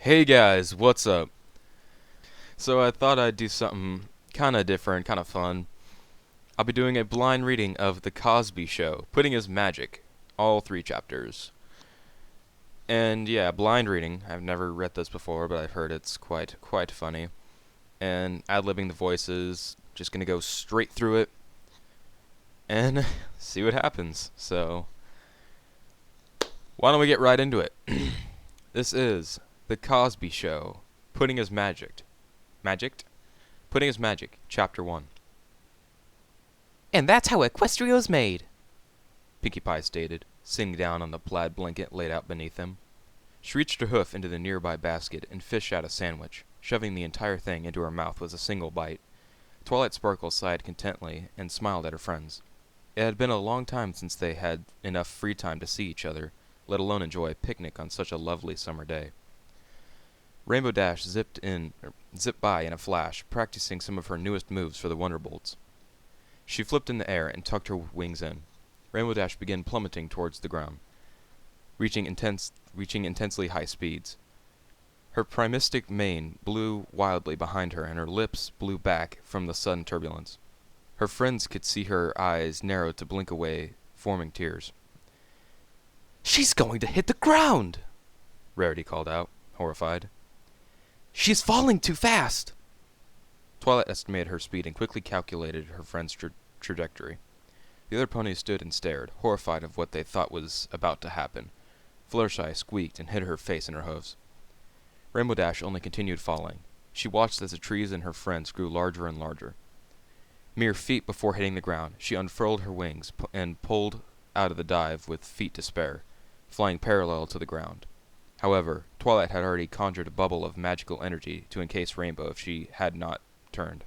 Hey guys, what's up? So I thought I'd do something kinda different, kinda fun. I'll be doing a blind reading of The Cosby Show, Pudding is Magic, all 3 chapters. And yeah, blind reading. I've never read this before, but I've heard it's quite funny. And ad-libbing the voices, just gonna go straight through it and see what happens. So, why don't we get right into it? This is The Cosby Show, Pudding is Magic. Magicked? Pudding is Magic, Chapter 1. And that's how Equestria's made, Pinkie Pie stated, sitting down on the plaid blanket laid out beneath him. She reached her hoof into the nearby basket and fished out a sandwich, shoving the entire thing into her mouth with a single bite. Twilight Sparkle sighed contentedly and smiled at her friends. It had been a long time since they had enough free time to see each other, let alone enjoy a picnic on such a lovely summer day. Rainbow Dash zipped by in a flash, practicing some of her newest moves for the Wonderbolts. She flipped in the air and tucked her wings in. Rainbow Dash began plummeting towards the ground, reaching intensely high speeds. Her primistic mane blew wildly behind her, and her lips blew back from the sudden turbulence. Her friends could see her eyes narrow to blink away, forming tears. "She's going to hit the ground!" Rarity called out, horrified. "She's falling too fast!" Twilight estimated her speed and quickly calculated her friend's trajectory. The other ponies stood and stared, horrified of what they thought was about to happen. Fluttershy squeaked and hid her face in her hooves. Rainbow Dash only continued falling. She watched as the trees and her friends grew larger and larger. Mere feet before hitting the ground, she unfurled her wings and pulled out of the dive with feet to spare, flying parallel to the ground. However, Twilight had already conjured a bubble of magical energy to encase Rainbow if she had not turned.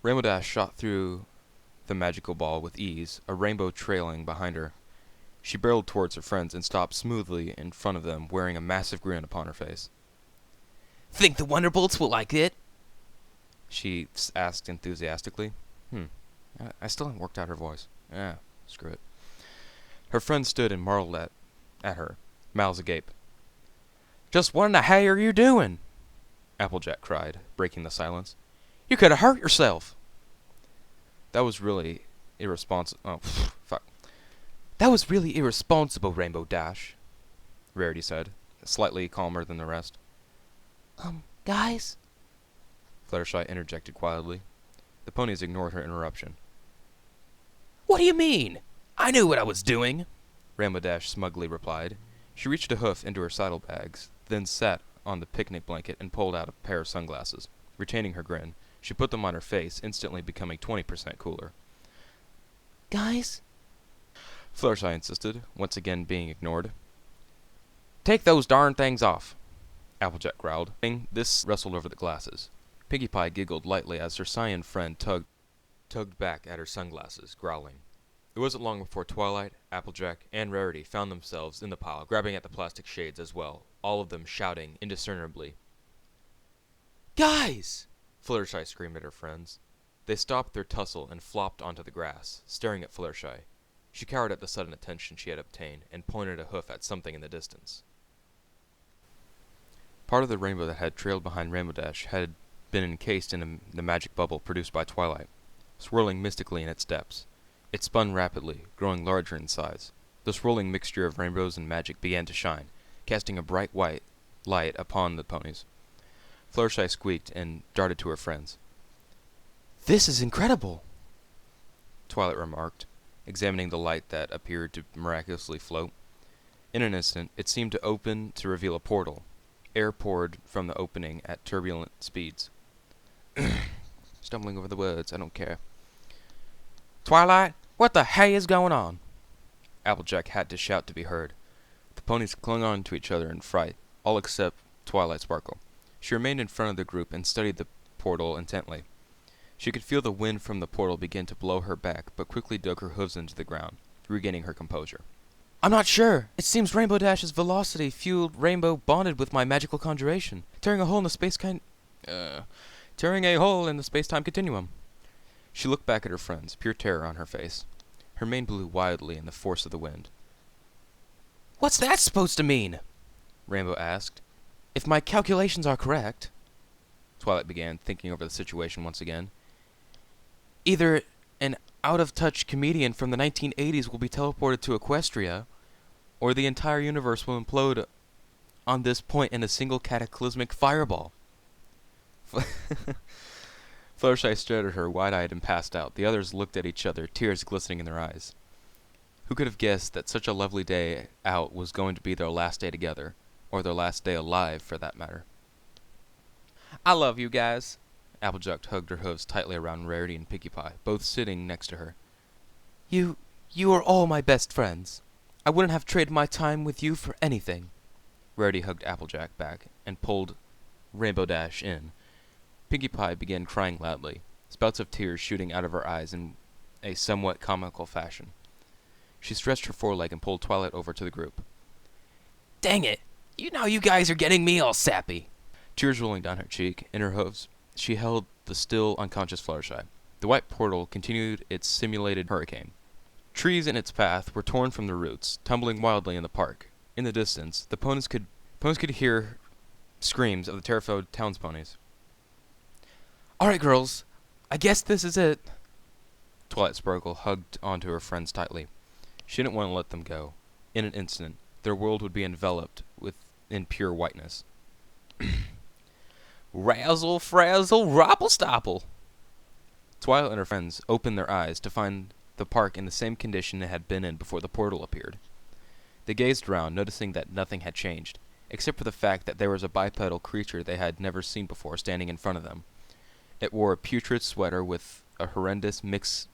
Rainbow Dash shot through the magical ball with ease, a rainbow trailing behind her. She barreled towards her friends and stopped smoothly in front of them, wearing a massive grin upon her face. "Think the Wonderbolts will like it?" she asked enthusiastically. I still haven't worked out her voice. Screw it. Her friends stood and marveled at her, mouths agape. "Just what in the hay are you doing?" Applejack cried, breaking the silence. "You could have hurt yourself." That was really irresponsible. That was really irresponsible, Rainbow Dash, Rarity said, slightly calmer than the rest. Guys? Fluttershy interjected quietly. The ponies ignored her interruption. "What do you mean? I knew what I was doing," Rainbow Dash smugly replied. She reached a hoof into her saddlebags, then sat on the picnic blanket and pulled out a pair of sunglasses. Retaining her grin, she put them on her face, instantly becoming 20% cooler. "Guys?" Fluttershy insisted, once again being ignored. "Take those darn things off," Applejack growled. This rustled over the glasses. Pinkie Pie giggled lightly as her cyan friend tugged back at her sunglasses, growling. It wasn't long before Twilight, Applejack, and Rarity found themselves in the pile, grabbing at the plastic shades as well, all of them shouting indiscernibly. "Guys!" Fluttershy screamed at her friends. They stopped their tussle and flopped onto the grass, staring at Fluttershy. She cowered at the sudden attention she had obtained and pointed a hoof at something in the distance. Part of the rainbow that had trailed behind Rainbow Dash had been encased in the magic bubble produced by Twilight, swirling mystically in its depths. It spun rapidly, growing larger in size. The swirling mixture of rainbows and magic began to shine, casting a bright white light upon the ponies. Fluttershy squeaked and darted to her friends. "This is incredible," Twilight remarked, examining the light that appeared to miraculously float. In an instant, it seemed to open to reveal a portal. Air poured from the opening at turbulent speeds. Stumbling over the words, I don't care. "Twilight, what the hay is going on?" Applejack had to shout to be heard. The ponies clung on to each other in fright, all except Twilight Sparkle. She remained in front of the group and studied the portal intently. She could feel the wind from the portal begin to blow her back, but quickly dug her hooves into the ground, regaining her composure. "I'm not sure. It seems Rainbow Dash's velocity-fueled rainbow bonded with my magical conjuration, tearing a hole in the space-time continuum." She looked back at her friends, pure terror on her face. Her mane blew wildly in the force of the wind. "What's that supposed to mean?" Rainbow asked. If my calculations are correct, Twilight began, thinking over the situation once again, either an out-of-touch comedian from the 1980s will be teleported to Equestria, or the entire universe will implode on this point in a single cataclysmic fireball. Fluttershy stared at her, wide-eyed, and passed out. The others looked at each other, tears glistening in their eyes. Who could have guessed that such a lovely day out was going to be their last day together, or their last day alive, for that matter? I love you guys. Applejack hugged her hooves tightly around Rarity and Pinkie Pie, both sitting next to her. You are all my best friends. I wouldn't have traded my time with you for anything. Rarity hugged Applejack back and pulled Rainbow Dash in. Pinkie Pie began crying loudly, spouts of tears shooting out of her eyes in a somewhat comical fashion. She stretched her foreleg and pulled Twilight over to the group. Dang it! You know you guys are getting me all sappy. Tears rolling down her cheek, in her hooves, she held the still unconscious Fluttershy. The white portal continued its simulated hurricane. Trees in its path were torn from the roots, tumbling wildly in the park. In the distance, the ponies could hear screams of the terrified townsponies. All right, girls, I guess this is it. Twilight Sparkle hugged onto her friends tightly. She didn't want to let them go. In an instant, their world would be enveloped in pure whiteness. Razzle, frazzle, robble, stopple. Twilight and her friends opened their eyes to find the park in the same condition it had been in before the portal appeared. They gazed around, noticing that nothing had changed, except for the fact that there was a bipedal creature they had never seen before standing in front of them. It wore a putrid sweater with a horrendous mix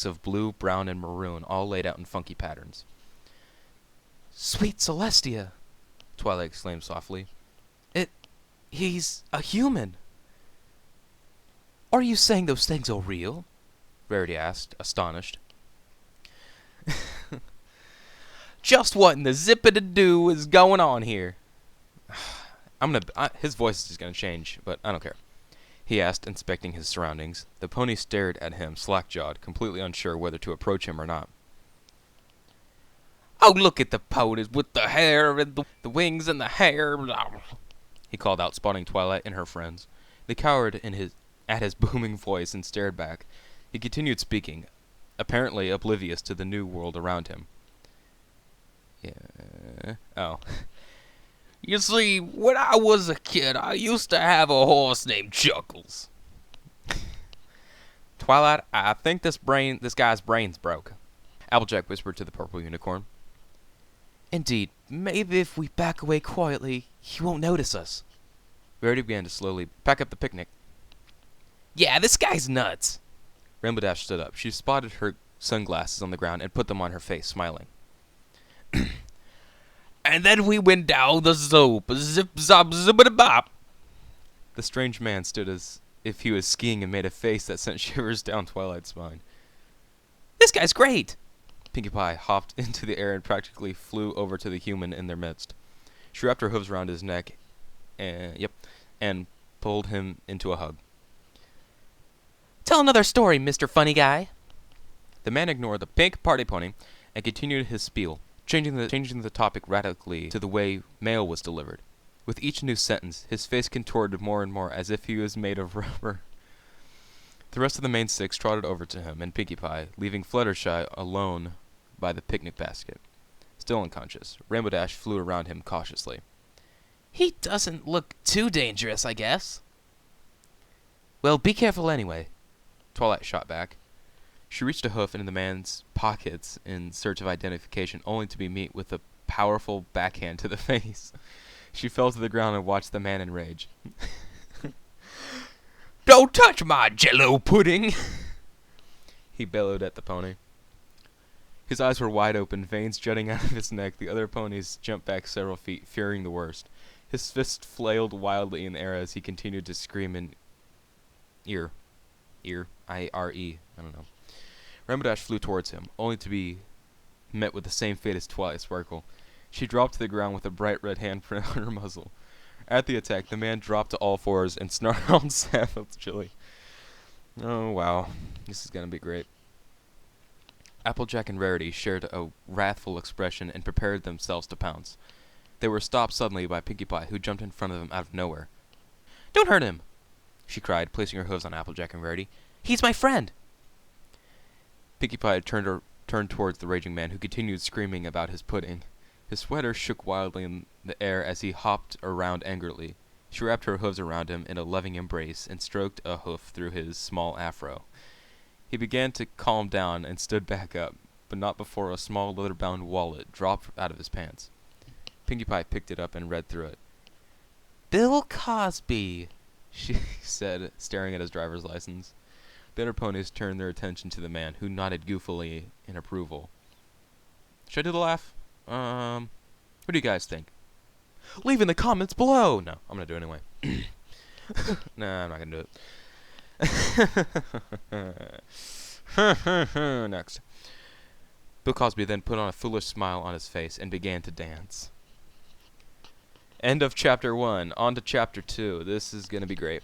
of blue, brown, and maroon, all laid out in funky patterns. Sweet Celestia! Twilight exclaimed softly. He's a human. Are you saying those things are real? Rarity asked, astonished. Just what in the zip-a-da-doo is going on here? His voice is just gonna change, but I don't care. He asked, inspecting his surroundings. The pony stared at him, slack-jawed, completely unsure whether to approach him or not. Oh, look at the ponies with the hair and the wings and the hair, he called out, spotting Twilight and her friends. They cowered at his booming voice and stared back. He continued speaking, apparently oblivious to the new world around him. Yeah. Oh. You see, when I was a kid, I used to have a horse named Chuckles. Twilight, I think this guy's brain's broke. Applejack whispered to the purple unicorn. Indeed, maybe if we back away quietly, he won't notice us. Rarity began to slowly pack up the picnic. Yeah, this guy's nuts. Rainbow Dash stood up. She spotted her sunglasses on the ground and put them on her face, smiling. And then we went down the slope, zip-zop, zippity-bop. The strange man stood as if he was skiing and made a face that sent shivers down Twilight's spine. This guy's great! Pinkie Pie hopped into the air and practically flew over to the human in their midst. She wrapped her hooves around his neck and pulled him into a hug. Tell another story, Mr. Funny Guy. The man ignored the pink party pony and continued his spiel, changing the topic radically to the way mail was delivered. With each new sentence, his face contorted more and more as if he was made of rubber. The rest of the main six trotted over to him and Pinkie Pie, leaving Fluttershy alone by the picnic basket. Still unconscious, Rainbow Dash flew around him cautiously. He doesn't look too dangerous, I guess. Well, be careful anyway, Twilight shot back. She reached a hoof into the man's pockets in search of identification, only to be met with a powerful backhand to the face. She fell to the ground and watched the man in rage. Don't touch my jello pudding! He bellowed at the pony. His eyes were wide open, veins jutting out of his neck. The other ponies jumped back several feet, fearing the worst. His fist flailed wildly in the air as he continued to scream in I-R-E, I don't know. Rainbow Dash flew towards him, only to be met with the same fate as Twilight Sparkle. She dropped to the ground with a bright red handprint on her muzzle. At the attack, the man dropped to all fours and snarled savagely. Oh, wow. This is going to be great. Applejack and Rarity shared a wrathful expression and prepared themselves to pounce. They were stopped suddenly by Pinkie Pie, who jumped in front of them out of nowhere. "Don't hurt him!" she cried, placing her hooves on Applejack and Rarity. "He's my friend!" Pinkie Pie turned towards the raging man, who continued screaming about his pudding. His sweater shook wildly in the air as he hopped around angrily. She wrapped her hooves around him in a loving embrace and stroked a hoof through his small afro. He began to calm down and stood back up, but not before a small leather-bound wallet dropped out of his pants. Pinkie Pie picked it up and read through it. "Bill Cosby," she said, staring at his driver's license. The other ponies turned their attention to the man, who nodded goofily in approval. Should I do the laugh? What do you guys think? Leave in the comments below! No, I'm gonna do it anyway. Nah, I'm not gonna do it. Next. Bill Cosby then put on a foolish smile on his face and began to dance. End of chapter 1. On to chapter 2. This is gonna be great.